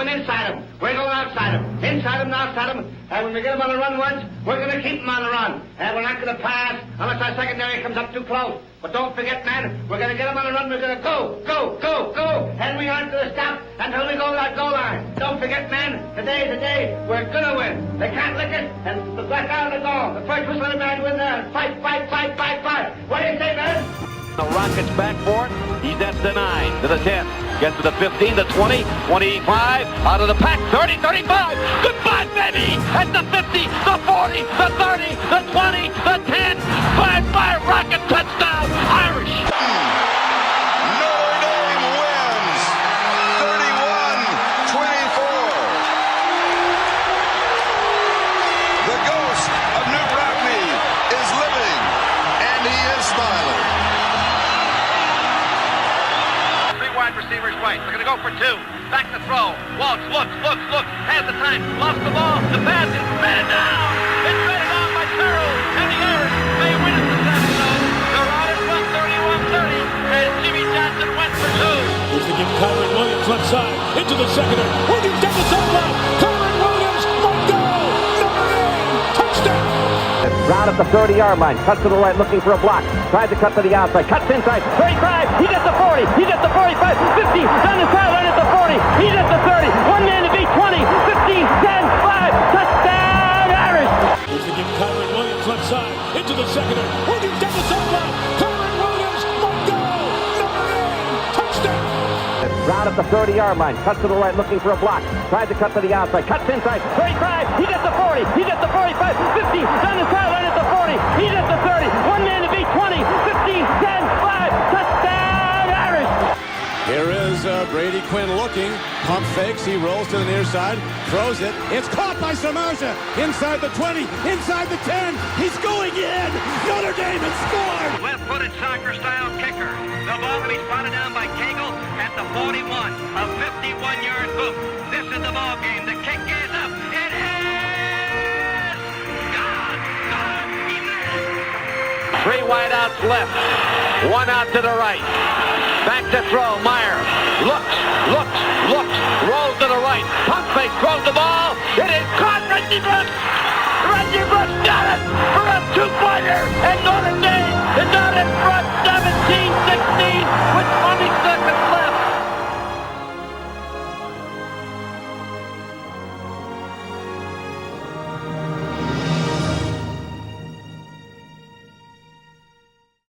going inside him. We're going outside him. Inside him and outside him. And when we get him on the run once, we're going to keep him on the run. And we're not going to pass unless our secondary comes up too close. But don't forget, man, we're going to get him on the run. We're going to go, go, go, go. And we aren't going to stop until we go to that goal line. Don't forget, man, today's the day we're going to win. They can't lick us, and the black out of the goal. The first whistle of the man win there. Fight, fight, fight, fight, fight. What do you say, man? The Rockets back for it. He's at the 9, to the 10. Gets to the 15, the 20, 25. Out of the pack, 30, 35. Goodbye, baby. At the 50, the 40, the 30, the 20, the 10. 5-5 Rocket touchdown. Irish. Notre Dame wins 31-24. The ghost of New Rockney is living, and he is smiling. Wide receivers right. They're going to go for 2. Back to throw. Walsh looks. Has the time. Lost the ball. The pass is batted down. It's batted down by Carroll. And the Irish may win it this afternoon. They're out at 131-30. And Jimmy Johnson went for 2. Here's the give Kyron Williams left side. Into the secondary. Williams down the sideline. Kyron Williams. Let go. Notre Dame. Touchdown. Round at the 30-yard line, cuts to the right, looking for a block. Tries to cut to the outside, cuts inside, 35. He gets the 40. He gets the 45, 50. Down the sideline at the 40. He's at the 30. One man to beat, 20, 15, 10, 5. Touchdown, Irish. Here's the give Kyron Williams left side. Into the secondary. Williams down the sideline. Kyron Williams. Let go. Notre Dame. Touchdown. Round at the 30-yard line, cuts to the right, looking for a block. Tries to cut to the outside, cuts inside, 35. He gets the 40. He gets the 45, 50. Down the sideline at the 40. He's at the 30. One man to beat, 20, 15, 10, 5. Touchdown, Irish. Here is Brady Quinn looking. Pump fakes. He rolls to the near side. Throws it. It's caught by Samaja. Inside the 20. Inside the 10. He's going in. Notre Dame has scored. Left-footed soccer-style kicker. The ball to be spotted down by Cagle at the 41. A 51-yard hook. This is the ball game. The kick is up. It is gone. He missed. 3 wideouts left. 1 out to the right. Back to throw. Meyer looks. Rolls to the right. Pump fake. Throws the ball. It is caught. Reggie Bush got it for a 2-pointer. And Notre Dame